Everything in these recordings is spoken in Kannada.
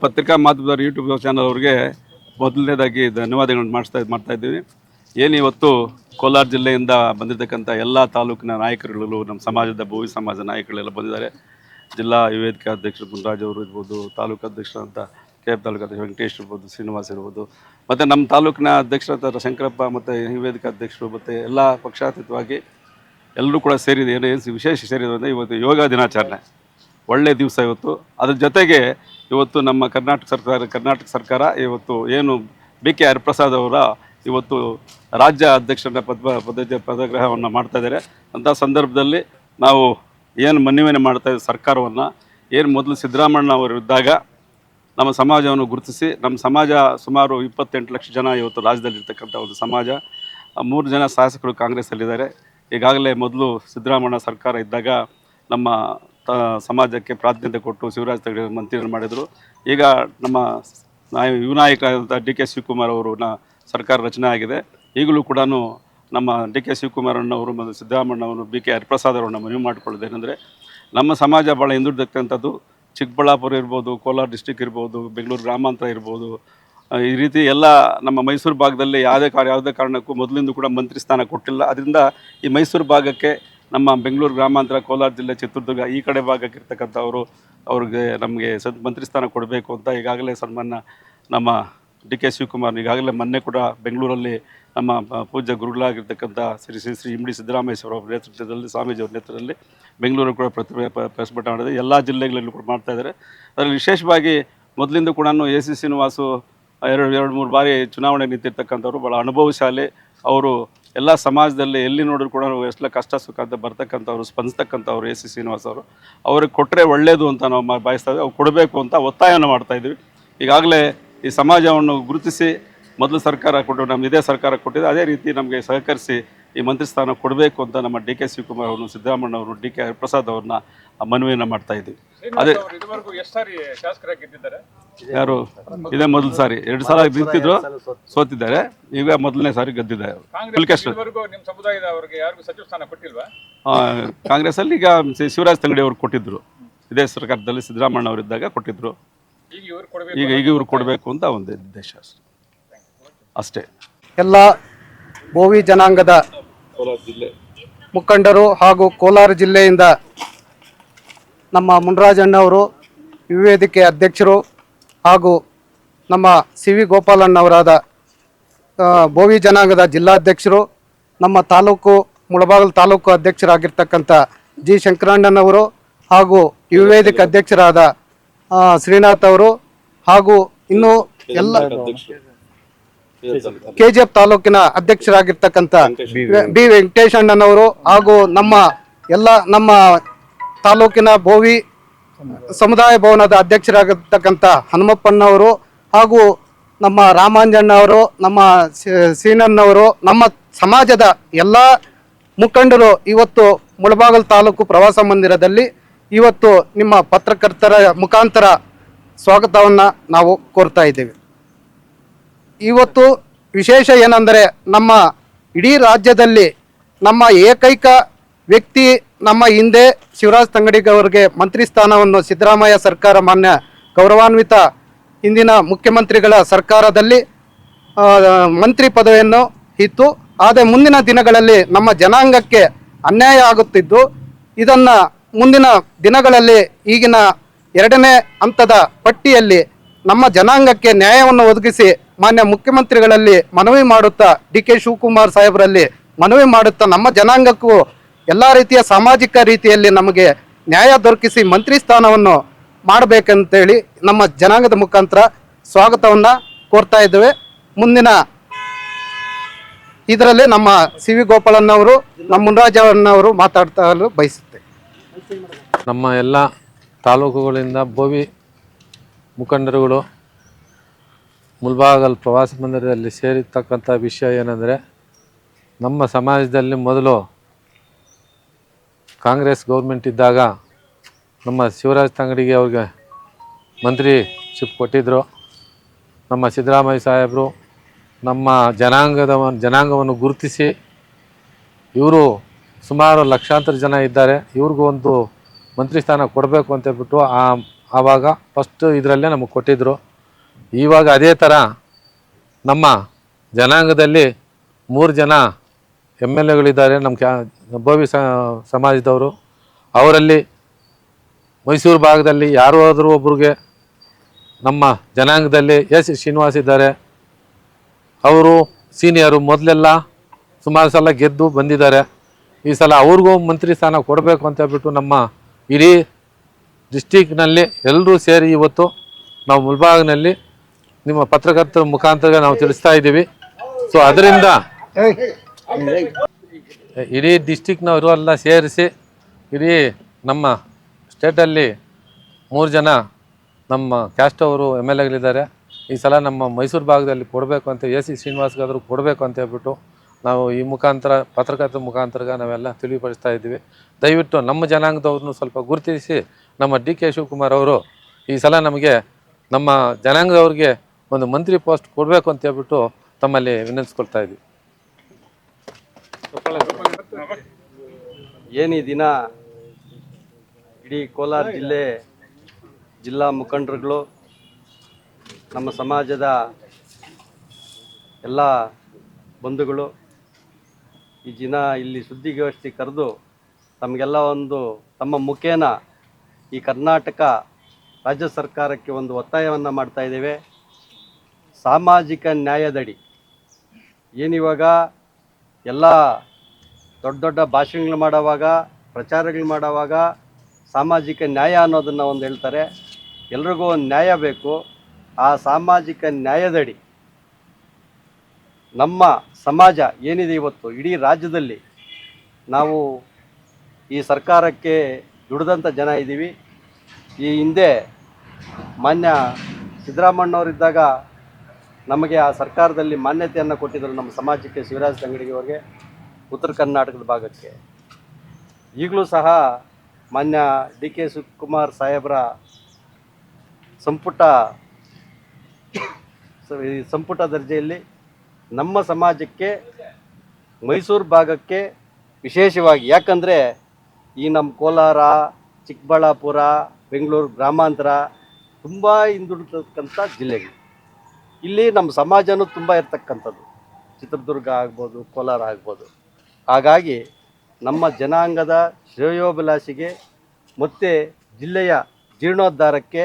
ಪತ್ರಿಕಾ ಮಾಧ್ಯಮದವರು ಯೂಟ್ಯೂಬ್ ಚಾನಲ್ ಅವ್ರಿಗೆ ಮೊದಲನೇದಾಗಿ ಧನ್ಯವಾದಗಳನ್ನು ಮಾಡ್ತಾ ಇದ್ದೀವಿ. ಏನು ಇವತ್ತು ಕೋಲಾರ ಜಿಲ್ಲೆಯಿಂದ ಬಂದಿರತಕ್ಕಂಥ ಎಲ್ಲ ತಾಲೂಕಿನ ನಾಯಕರುಗಳು, ನಮ್ಮ ಸಮಾಜದ ಭೋವಿ ಸಮಾಜ ನಾಯಕಗಳೆಲ್ಲ ಬಂದಿದ್ದಾರೆ. ಜಿಲ್ಲಾ ಯುವೇದಿಕೆ ಅಧ್ಯಕ್ಷರು ಮುನ್ರಾಜ್ ಅವರು ಇರ್ಬೋದು, ತಾಲೂಕು ಅಧ್ಯಕ್ಷರಂತ KF ತಾಲೂಕು ಅಧ್ಯಕ್ಷ ವೆಂಕಟೇಶ್ ಇರ್ಬೋದು, ಶ್ರೀನಿವಾಸ್ ಇರ್ಬೋದು, ಮತ್ತು ನಮ್ಮ ತಾಲೂಕಿನ ಅಧ್ಯಕ್ಷರಾದ ಶಂಕರಪ್ಪ ಮತ್ತು ಯುವೇದಿಕೆ ಅಧ್ಯಕ್ಷರು ಮತ್ತು ಎಲ್ಲ ಪಕ್ಷಾತೀತವಾಗಿ ಎಲ್ಲರೂ ಕೂಡ ಸೇರಿದೆ. ಏನು ವಿಶೇಷ ಸೇರಿದೆ ಇವತ್ತು ಯೋಗ ದಿನಾಚರಣೆ, ಒಳ್ಳೆಯ ದಿವಸ ಇವತ್ತು. ಅದ್ರ ಜೊತೆಗೆ ಇವತ್ತು ನಮ್ಮ ಕರ್ನಾಟಕ ಸರ್ಕಾರ ಇವತ್ತು ಏನು BK ಹರಿಪ್ರಸಾದ್ ಅವರ ಇವತ್ತು ರಾಜ್ಯ ಅಧ್ಯಕ್ಷರ ಪದಗ್ರಹವನ್ನು ಮಾಡ್ತಾಯಿದ್ದಾರೆ. ಅಂಥ ಸಂದರ್ಭದಲ್ಲಿ ನಾವು ಏನು ಮನವಿಯನ್ನು ಮಾಡ್ತಾಯಿದ್ದೀವಿ ಸರ್ಕಾರವನ್ನು, ಏನು ಮೊದಲು ಸಿದ್ದರಾಮಣ್ಣ ಅವರು ಇದ್ದಾಗ ನಮ್ಮ ಸಮಾಜವನ್ನು ಗುರುತಿಸಿ, ನಮ್ಮ ಸಮಾಜ ಸುಮಾರು 28 ಲಕ್ಷ ಜನ ಇವತ್ತು ರಾಜ್ಯದಲ್ಲಿರ್ತಕ್ಕಂಥ ಒಂದು ಸಮಾಜ. 3 ಜನ ಶಾಸಕರು ಕಾಂಗ್ರೆಸ್ಸಲ್ಲಿದ್ದಾರೆ. ಈಗಾಗಲೇ ಮೊದಲು ಸಿದ್ದರಾಮಣ್ಣ ಸರ್ಕಾರ ಇದ್ದಾಗ ನಮ್ಮ ಸಮಾಜಕ್ಕೆ ಪ್ರಾತಿನಿಧ್ಯ ಕೊಟ್ಟು ಶಿವರಾಜ್ ತಂಗಡಿ ಮಂತ್ರಿಯನ್ನು ಮಾಡಿದರು. ಈಗ ನಮ್ಮ ಯುವ ನಾಯಕರಾದಂಥ DK ಶಿವಕುಮಾರ್ ಅವರು ಸರ್ಕಾರ ರಚನೆ ಆಗಿದೆ. ಈಗಲೂ ಕೂಡ ನಮ್ಮ DK ಶಿವಕುಮಾರಣ್ಣವರು ಮತ್ತು ಸಿದ್ದರಾಮಣ್ಣವರು BK ಹರಿಪ್ರಸಾದ್ ಅವರನ್ನು ಮನವಿ ಮಾಡಿಕೊಳ್ಳೋದೇನೆಂದರೆ, ನಮ್ಮ ಸಮಾಜ ಭಾಳ ಹಿಂದುಳಿದಿರ್ತಕ್ಕಂಥದ್ದು. ಚಿಕ್ಕಬಳ್ಳಾಪುರ ಇರ್ಬೋದು, ಕೋಲಾರ ಡಿಸ್ಟಿಕ್ ಇರ್ಬೋದು, ಬೆಂಗಳೂರು ಗ್ರಾಮಾಂತರ ಇರ್ಬೋದು, ಈ ರೀತಿ ಎಲ್ಲ ನಮ್ಮ ಮೈಸೂರು ಭಾಗದಲ್ಲಿ ಯಾವುದೇ ಕಾರಣಕ್ಕೂ ಮೊದಲಿಂದ ಕೂಡ ಮಂತ್ರಿ ಸ್ಥಾನ ಕೊಟ್ಟಿಲ್ಲ. ಅದರಿಂದ ಈ ಮೈಸೂರು ಭಾಗಕ್ಕೆ, ನಮ್ಮ ಬೆಂಗಳೂರು ಗ್ರಾಮಾಂತರ, ಕೋಲಾರ ಜಿಲ್ಲೆ, ಚಿತ್ರದುರ್ಗ ಈ ಕಡೆ ಭಾಗಕ್ಕೆ ಇರ್ತಕ್ಕಂಥವರು ಅವ್ರಿಗೆ ನಮಗೆ ಮಂತ್ರಿ ಸ್ಥಾನ ಕೊಡಬೇಕು ಅಂತ ಈಗಾಗಲೇ ಸನ್ಮಾನ್ಯ ನಮ್ಮ DK ಶಿವಕುಮಾರ್ ಈಗಾಗಲೇ ಮೊನ್ನೆ ಕೂಡ ಬೆಂಗಳೂರಲ್ಲಿ ನಮ್ಮ ಪೂಜ್ಯ ಗುರುಗಳಾಗಿರ್ತಕ್ಕಂಥ ಶ್ರೀ MD ಸಿದ್ದರಾಮೇಶ್ವರ ಅವರ ನೇತೃತ್ವದಲ್ಲಿ, ಸ್ವಾಮೀಜಿಯವರ ನೇತೃತ್ವದಲ್ಲಿ ಬೆಂಗಳೂರು ಕೂಡ ಪ್ರತಿಭಟನೆ ಮಾಡಿದೆ. ಎಲ್ಲ ಜಿಲ್ಲೆಗಳಲ್ಲೂ ಕೂಡ ಮಾಡ್ತಾಯಿದ್ದಾರೆ. ಅದರಲ್ಲಿ ವಿಶೇಷವಾಗಿ ಮೊದಲಿಂದ ಕೂಡ AC ಶ್ರೀನಿವಾಸು 2-3 ಬಾರಿ ಚುನಾವಣೆ ನಿಂತಿರ್ತಕ್ಕಂಥವ್ರು, ಭಾಳ ಅನುಭವಶಾಲಿ ಅವರು. ಎಲ್ಲ ಸಮಾಜದಲ್ಲಿ ಎಲ್ಲಿ ನೋಡಿದ್ರು ಕೂಡ ಎಷ್ಟು ಕಷ್ಟ ಸುಖ ಅಂತ ಬರ್ತಕ್ಕಂಥವ್ರು, ಸ್ಪಂದಿಸ್ತಕ್ಕಂಥವ್ರು AC ಶ್ರೀನಿವಾಸ್ ಅವರು. ಅವ್ರಿಗೆ ಕೊಟ್ಟರೆ ಒಳ್ಳೆಯದು ಅಂತ ನಾವು ಬಯಸ್ತಾಯಿದ್ವಿ. ಅವ್ರು ಕೊಡಬೇಕು ಅಂತ ಒತ್ತಾಯವನ್ನು ಮಾಡ್ತಾಯಿದ್ವಿ. ಈಗಾಗಲೇ ಈ ಸಮಾಜವನ್ನು ಗುರುತಿಸಿ ಮೊದಲು ಸರ್ಕಾರ ಕೊಟ್ಟು, ನಮ್ಮ ಇದೇ ಸರ್ಕಾರ ಕೊಟ್ಟಿದೆ, ಅದೇ ರೀತಿ ನಮಗೆ ಸಹಕರಿಸಿ ಈ ಮಂತ್ರಿ ಸ್ಥಾನ ಕೊಡಬೇಕು ಅಂತ ನಮ್ಮ DK ಶಿವಕುಮಾರ್ ಅವರು, ಸಿದ್ದರಾಮಣ್ಣ ಅವರು, DK ಹರಿಪ್ರಸಾದ್ ಅವ್ರನ್ನ ಮನವಿಯನ್ನು ಮಾಡ್ತಾಯಿದ್ವಿ. ಅದೇ ಯಾರು ಇದೇ ಮೊದಲು ಸಾರಿ 2 ಸಲ ನಿಂತಿದ್ರು, ಸೋತಿದ್ದಾರೆ. ಈಗ ಮೊದಲನೇ ಸಾರಿ ಗೆದ್ದಿದ್ದಾರೆ. ಕಾಂಗ್ರೆಸ್ಸಲ್ಲಿ ಈಗ ಶಿವರಾಜ್ ತಂಗಡಿ ಅವರು ಕೊಟ್ಟಿದ್ರು, ಇದೇ ಸರ್ಕಾರದಲ್ಲಿ ಸಿದ್ದರಾಮಣ್ಣ ಅವರಿದ್ದಾಗ ಕೊಟ್ಟಿದ್ರು. ಈಗ ಇವರು ಕೊಡಬೇಕು ಅಂತ ಒಂದು ಉದ್ದೇಶ ಅಷ್ಟೇ. ಎಲ್ಲ ಭೋವಿ ಜನಾಂಗದ ಮುಖಂಡರು ಹಾಗೂ ಕೋಲಾರ ಜಿಲ್ಲೆಯಿಂದ ನಮ್ಮ ಮುನ್ರಾಜಣ್ಣವರು, ಯುವೇದಿಕೆ ಅಧ್ಯಕ್ಷರು, ಹಾಗೂ ನಮ್ಮ CV ಗೋಪಾಲಣ್ಣವರಾದ ಭೋವಿ ಜನಾಂಗದ ಜಿಲ್ಲಾಧ್ಯಕ್ಷರು, ನಮ್ಮ ಮುಳಬಾಗಿಲು ತಾಲೂಕು ಅಧ್ಯಕ್ಷರಾಗಿರ್ತಕ್ಕಂಥ G ಶಂಕರಣ್ಣನವರು, ಹಾಗೂ ಯುವೇದಿಕೆ ಅಧ್ಯಕ್ಷರಾದ ಶ್ರೀನಾಥ್ ಅವರು, ಹಾಗೂ ಇನ್ನೂ ಎಲ್ಲ KGF ತಾಲೂಕಿನ ಅಧ್ಯಕ್ಷರಾಗಿರ್ತಕ್ಕಂಥ B ವೆಂಕಟೇಶ್ ಅಣ್ಣನವರು, ಹಾಗೂ ನಮ್ಮ ತಾಲೂಕಿನ ಭೋವಿ ಸಮುದಾಯ ಭವನದ ಅಧ್ಯಕ್ಷರಾಗಿರ್ತಕ್ಕಂಥ ಹನುಮಪ್ಪಣ್ಣವರು, ಹಾಗೂ ನಮ್ಮ ರಾಮಾಂಜಣ್ಣವರು, ನಮ್ಮ ಸೀನಣ್ಣವರು, ನಮ್ಮ ಸಮಾಜದ ಎಲ್ಲ ಮುಖಂಡರು ಇವತ್ತು ಮುಳಬಾಗಿಲು ತಾಲೂಕು ಪ್ರವಾಸ ಮಂದಿರದಲ್ಲಿ ಇವತ್ತು ನಿಮ್ಮ ಪತ್ರಕರ್ತರ ಮುಖಾಂತರ ಸ್ವಾಗತವನ್ನು ನಾವು ಕೋರ್ತಾ ಇದ್ದೇವೆ. ಇವತ್ತು ವಿಶೇಷ ಏನೆಂದರೆ, ನಮ್ಮ ಇಡೀ ರಾಜ್ಯದಲ್ಲಿ ನಮ್ಮ ಏಕೈಕ ವ್ಯಕ್ತಿ, ನಮ್ಮ ಹಿಂದೆ ಶಿವರಾಜ್ ತಂಗಡಿಗವರಿಗೆ ಮಂತ್ರಿ ಸ್ಥಾನವನ್ನು ಸಿದ್ದರಾಮಯ್ಯ ಸರ್ಕಾರ, ಮಾನ್ಯ ಗೌರವಾನ್ವಿತ ಹಿಂದಿನ ಮುಖ್ಯಮಂತ್ರಿಗಳ ಸರ್ಕಾರದಲ್ಲಿ ಮಂತ್ರಿ ಪದವಿಯನ್ನು ಇತ್ತು. ಆದರೆ ಮುಂದಿನ ದಿನಗಳಲ್ಲಿ ನಮ್ಮ ಜನಾಂಗಕ್ಕೆ ಅನ್ಯಾಯ ಆಗುತ್ತಿದ್ದು, ಇದನ್ನು ಮುಂದಿನ ದಿನಗಳಲ್ಲಿ ಈಗಿನ 2ನೇ ಹಂತದ ಪಟ್ಟಿಯಲ್ಲಿ ನಮ್ಮ ಜನಾಂಗಕ್ಕೆ ನ್ಯಾಯವನ್ನು ಒದಗಿಸಿ ಮಾನ್ಯ ಮುಖ್ಯಮಂತ್ರಿಗಳಲ್ಲಿ ಮನವಿ ಮಾಡುತ್ತಾ, DK ಶಿವಕುಮಾರ್ ಸಾಹೇಬರಲ್ಲಿ ಮನವಿ ಮಾಡುತ್ತಾ, ನಮ್ಮ ಜನಾಂಗಕ್ಕೂ ಎಲ್ಲ ರೀತಿಯ ಸಾಮಾಜಿಕ ರೀತಿಯಲ್ಲಿ ನಮಗೆ ನ್ಯಾಯ ದೊರಕಿಸಿ ಮಂತ್ರಿ ಸ್ಥಾನವನ್ನು ಮಾಡಬೇಕಂತೇಳಿ ನಮ್ಮ ಜನಾಂಗದ ಮುಖಾಂತರ ಸ್ವಾಗತವನ್ನು ಕೋರ್ತಾ ಇದ್ದೇವೆ. ಮುಂದಿನ ಇದರಲ್ಲಿ ನಮ್ಮ CV ಗೋಪಾಲಣ್ಣವರು, ನಮ್ಮ ಮುನ್ರಾಜಣ್ಣವರು ಮಾತಾಡ್ತಾ ಬಯಸುತ್ತೆ. ನಮ್ಮ ಎಲ್ಲ ತಾಲೂಕುಗಳಿಂದ ಭೋವಿ ಮುಖಂಡರುಗಳು ಮುಳಬಾಗಿಲು ಪ್ರವಾಸ ಮಂದಿರದಲ್ಲಿ ಸೇರಿರ್ತಕ್ಕಂಥ ವಿಷಯ ಏನೆಂದರೆ, ನಮ್ಮ ಸಮಾಜದಲ್ಲಿ ಮೊದಲು ಕಾಂಗ್ರೆಸ್ ಗೌರ್ಮೆಂಟ್ ಇದ್ದಾಗ ನಮ್ಮ ಶಿವರಾಜ್ ತಂಗಡಿಗೆ ಅವ್ರಿಗೆ ಮಂತ್ರಿಶಿಪ್ ಕೊಟ್ಟಿದ್ದರು. ನಮ್ಮ ಸಿದ್ದರಾಮಯ್ಯ ಸಾಹೇಬರು ನಮ್ಮ ಜನಾಂಗವನ್ನು ಗುರುತಿಸಿ, ಇವರು ಸುಮಾರು ಲಕ್ಷಾಂತರ ಜನ ಇದ್ದಾರೆ, ಇವ್ರಿಗೂ ಒಂದು ಮಂತ್ರಿ ಸ್ಥಾನ ಕೊಡಬೇಕು ಅಂತ ಹೇಳ್ಬಿಟ್ಟು ಆವಾಗ ಫಸ್ಟು ಇದರಲ್ಲೇ ನಮಗೆ ಕೊಟ್ಟಿದ್ದರು. ಇವಾಗ ಅದೇ ಥರ ನಮ್ಮ ಜನಾಂಗದಲ್ಲಿ 3 ಜನ MLAಗಳಿದ್ದಾರೆ ನಮ್ಮ ಬೋವಿ ಸಮಾಜದವರು. ಅವರಲ್ಲಿ ಮೈಸೂರು ಭಾಗದಲ್ಲಿ ಯಾರು ಆದರೂ ಒಬ್ರಿಗೆ ನಮ್ಮ ಜನಾಂಗದಲ್ಲಿ ಎಸ್ ಶ್ರೀನಿವಾಸ್ ಇದ್ದಾರೆ. ಅವರು ಸೀನಿಯರು, ಮೊದಲೆಲ್ಲ ಸುಮಾರು ಸಲ ಗೆದ್ದು ಬಂದಿದ್ದಾರೆ. ಈ ಸಲ ಅವ್ರಿಗೂ ಮಂತ್ರಿ ಸ್ಥಾನ ಕೊಡಬೇಕು ಅಂತ ಹೇಳ್ಬಿಟ್ಟು ನಮ್ಮ ಇಡೀ ಡಿಸ್ಟಿಕ್ನಲ್ಲಿ ಎಲ್ಲರೂ ಸೇರಿ ಇವತ್ತು ನಾವು ಮುಲ್ಬಾಗ್ನಲ್ಲಿ ನಿಮ್ಮ ಪತ್ರಕರ್ತರ ಮುಖಾಂತರ ನಾವು ತಿಳಿಸ್ತಾ ಇದ್ದೀವಿ. ಸೊ ಅದರಿಂದ ಇಡೀ ಡಿಸ್ಟಿಕ್ನವರು ಎಲ್ಲ ಸೇರಿಸಿ ಇಡೀ ನಮ್ಮ ಸ್ಟೇಟಲ್ಲಿ 3 ಜನ ನಮ್ಮ ಕ್ಯಾಸ್ಟ್ ಅವರು MLAಗಳಿದ್ದಾರೆ. ಈ ಸಲ ನಮ್ಮ ಮೈಸೂರು ಭಾಗದಲ್ಲಿ ಕೊಡಬೇಕು ಅಂತ ಎಸ್ ಶ್ರೀನಿವಾಸ್ಗಾದರೂ ಕೊಡಬೇಕು ಅಂತ ಹೇಳ್ಬಿಟ್ಟು ನಾವು ಈ ಮುಖಾಂತರ ಪತ್ರಕರ್ತರ ಮುಖಾಂತರ ನಾವೆಲ್ಲ ತಿಳಿಪಡಿಸ್ತಾ ಇದ್ದೀವಿ. ದಯವಿಟ್ಟು ನಮ್ಮ ಜನಾಂಗದವ್ರನ್ನೂ ಸ್ವಲ್ಪ ಗುರುತಿಸಿ ನಮ್ಮ DK ಶಿವಕುಮಾರ್ ಅವರು ಈ ಸಲ ನಮಗೆ ನಮ್ಮ ಜನಾಂಗದವ್ರಿಗೆ ಒಂದು ಮಂತ್ರಿ ಪೋಸ್ಟ್ ಕೊಡಬೇಕು ಅಂತ ಹೇಳ್ಬಿಟ್ಟು ತಮ್ಮಲ್ಲಿ ವಿನಂತಿಸ್ಕೊಳ್ತಾ ಇದ್ದೀವಿ. ಏನು ಈ ದಿನ ಇಡೀ ಕೋಲಾರ ಜಿಲ್ಲಾ ಮುಖಂಡರುಗಳು, ನಮ್ಮ ಸಮಾಜದ ಎಲ್ಲ ಬಂಧುಗಳು ಈ ದಿನ ಇಲ್ಲಿ ಸುದ್ದಿಗೋಷ್ಠಿ ಕರೆದು ತಮಗೆಲ್ಲ ಒಂದು ತಮ್ಮ ಮುಖೇನ ಈ ಕರ್ನಾಟಕ ರಾಜ್ಯ ಸರ್ಕಾರಕ್ಕೆ ಒಂದು ಒತ್ತಾಯವನ್ನು ಮಾಡ್ತಾ ಇದ್ದೇವೆ. ಸಾಮಾಜಿಕ ನ್ಯಾಯದಡಿ ಏನಿವಾಗ ಎಲ್ಲ ದೊಡ್ಡ ದೊಡ್ಡ ಭಾಷಣಗಳು ಮಾಡೋವಾಗ, ಪ್ರಚಾರಗಳು ಮಾಡೋವಾಗ ಸಾಮಾಜಿಕ ನ್ಯಾಯ ಅನ್ನೋದನ್ನು ಒಂದು ಹೇಳ್ತಾರೆ. ಎಲ್ರಿಗೂ ಒಂದು ನ್ಯಾಯ ಬೇಕು. ಆ ಸಾಮಾಜಿಕ ನ್ಯಾಯದಡಿ ನಮ್ಮ ಸಮಾಜ ಏನಿದೆ ಇವತ್ತು ಇಡೀ ರಾಜ್ಯದಲ್ಲಿ ನಾವು ಈ ಸರ್ಕಾರಕ್ಕೆ ದುಡಿದಂಥ ಜನ ಇದ್ದೀವಿ. ಈ ಹಿಂದೆ ಮಾನ್ಯ ಸಿದ್ದರಾಮಣ್ಣವರಿದ್ದಾಗ ನಮಗೆ ಆ ಸರ್ಕಾರದಲ್ಲಿ ಮಾನ್ಯತೆಯನ್ನು ಕೊಟ್ಟಿದ್ದರು ನಮ್ಮ ಸಮಾಜಕ್ಕೆ, ಶಿವರಾಜ್ ತಂಗಡಿಗೆ ಅವರಿಗೆ, ಉತ್ತರ ಕರ್ನಾಟಕದ ಭಾಗಕ್ಕೆ. ಈಗಲೂ ಸಹ ಮಾನ್ಯ DK ಶಿವಕುಮಾರ್ ಸಾಹೇಬರ ಸಂಪುಟ ದರ್ಜೆಯಲ್ಲಿ ನಮ್ಮ ಸಮಾಜಕ್ಕೆ, ಮೈಸೂರು ಭಾಗಕ್ಕೆ ವಿಶೇಷವಾಗಿ, ಯಾಕಂದರೆ ಈ ನಮ್ಮ ಕೋಲಾರ, ಚಿಕ್ಕಬಳ್ಳಾಪುರ, ಬೆಂಗಳೂರು ಗ್ರಾಮಾಂತರ ತುಂಬ ಹಿಂದುಳಿತಕ್ಕಂಥ ಜಿಲ್ಲೆಗಳು. ಇಲ್ಲಿ ನಮ್ಮ ಸಮಾಜನೂ ತುಂಬ ಇರ್ತಕ್ಕಂಥದ್ದು, ಚಿತ್ರದುರ್ಗ ಆಗ್ಬೋದು, ಕೋಲಾರ ಆಗ್ಬೋದು. ಹಾಗಾಗಿ ನಮ್ಮ ಜನಾಂಗದ ಶ್ರೇಯೋಭಿಲಾಷಿಗೆ ಮತ್ತು ಜಿಲ್ಲೆಯ ಜೀರ್ಣೋದ್ಧಾರಕ್ಕೆ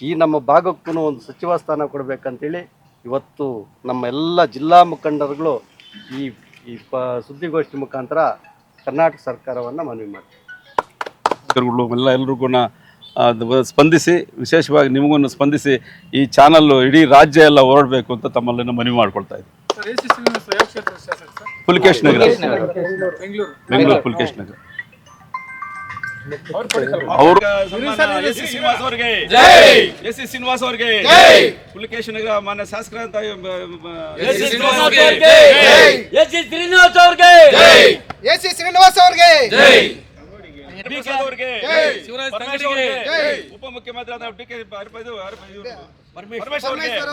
ಈ ನಮ್ಮ ಭಾಗಕ್ಕೂ ಒಂದು ಸಚಿವ ಸ್ಥಾನ ಕೊಡಬೇಕಂತೇಳಿ ಇವತ್ತು ನಮ್ಮ ಎಲ್ಲ ಜಿಲ್ಲಾ ಮುಖಂಡರುಗಳು ಈ ಸುದ್ದಿಗೋಷ್ಠಿ ಮುಖಾಂತರ ಕರ್ನಾಟಕ ಸರ್ಕಾರವನ್ನು ಮನವಿ ಮಾಡ್ತೀವಿ. ಎಲ್ರಿಗೂ ಸ್ಪಂದಿಸಿ, ವಿಶೇಷವಾಗಿ ನಿಮಗೂ ಸ್ಪಂದಿಸಿ ಈ ಚಾನಲ್ಲು ಇಡೀ ರಾಜ್ಯ ಎಲ್ಲ ಹೊರಡಬೇಕು ಅಂತ ತಮ್ಮಲ್ಲಿ ಮನವಿ ಮಾಡ್ಕೊಳ್ತಾ ಇದ್ದೀವಿ. ಪುಲಕೇಶ್ ನಗರ, ಬೆಂಗಳೂರು ಪುಲಕೇಶ್ ನಗರ. ಅವರು ಎಸ್ ಸಿ ಶ್ರೀನಿವಾಸ್ ಅವರಿಗೆ ಜೈ, ಎಸ್ ಸಿ ಶ್ರೀನಿವಾಸ್ ಅವರಿಗೆ ಜೈ, ಪುಲಕೇಶ್ ನಗರ ಮಾನ್ಯ ಶಾಸಕರಂತ ಎಸ್ ಸಿ ಶ್ರೀನಿವಾಸ್ ಅವರಿಗೆ ಜೈ, ಎಸ್ ಸಿ ಶ್ರೀನಿವಾಸ್ ಅವರಿಗೆ ಜೈ, ಎಸ್ ಸಿ ಶ್ರೀನಿವಾಸ್ ಅವರಿಗೆ ಜೈ, DK ಅವರಿಗೆ ಜೈ, ಶಿವರಾಜ್ ತಂಗಡಿ ಅವರಿಗೆ ಜೈ, ಉಪಮುಖ್ಯಮಂತ್ರಿ DK ಪರಮೇಶ್ವರ್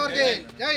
ಅವರಿಗೆ ಜೈ.